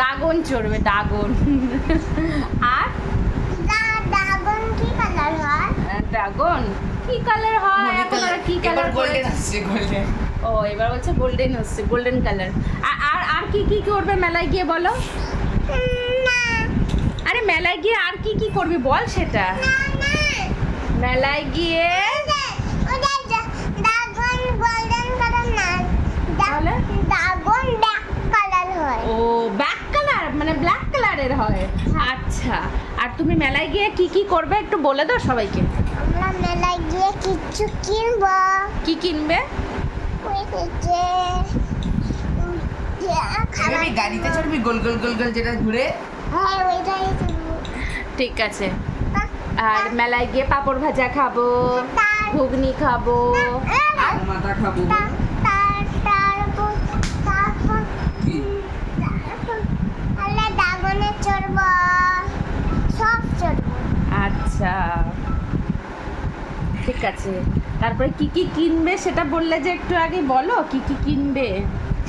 Dragon চড়বে dragon. আর dragon কি কালার হয়? ড্রাগন কি কালার হয় এখন ওরা কি কালার গোল্ডেন আসছে গোল্ডেন। ও এবার হচ্ছে গোল্ডেন হচ্ছে গোল্ডেন কালার। আর আর কি কি করবে মেলায় গিয়ে বলো? না আরে মেলায় গিয়ে আর কি কি করবি বল সেটা। না মেলায় গিয়ে ওটা ড্রাগন গোল্ডেন কালার না, তাহলে? ড্রাগন ব্ল্যাক কালার হয়। ও ব্ল্যাক কালার মানে ব্ল্যাক কালারের হয়। আচ্ছা আর তুমি মেলায় গিয়ে কি কি করবে একটু বলে দাও সবাইকে। আমরা মেলায় গিয়ে কিছু কিনবো। কি কিনবে? ওই যে এভাবে গাড়িতে চড়বি গোল গোল গোল গোল যেটা ঘুরে। হ্যাঁ ওইটাই কিনবো। ঠিক আছে। আর মেলায় গিয়ে পাঁপড় ভাজা খাবো, ঘুগনি খাবো। আর মাথা খাবো। তারপর কি? আমরা ড্রাগনে চড়বো, সব চড়বো। আচ্ছা ঠিক আছে। তারপরে কি কি কিনবে সেটা বললে যে একটু আগে বলো কি কি কিনবে।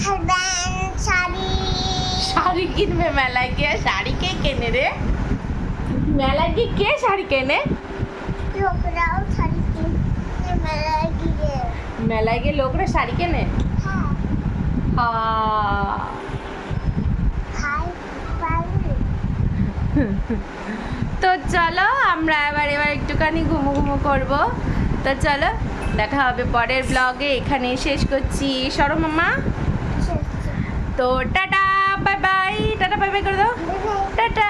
হেয়ারব্যান্ড, শাড়ি। শাড়ি কিনবে মেলায় গিয়ে? শাড়ি কে কেনে রে? মেলায় গিয়ে কে শাড়ি কেনে? লোকরাও শাড়ি কিনে মেলায় গিয়ে। মেলায় গিয়ে লোকরা শাড়ি কেনে? হ্যাঁ খাই পারি। তো চলো আমরা এবার একটুখানি ঘুমো ঘুমো করবো। তো চলো দেখা হবে পরের ব্লগে, এখানেই শেষ করছি। সরো মামা। তো tata bye bye, tata bye bye করে দাও, টাটা।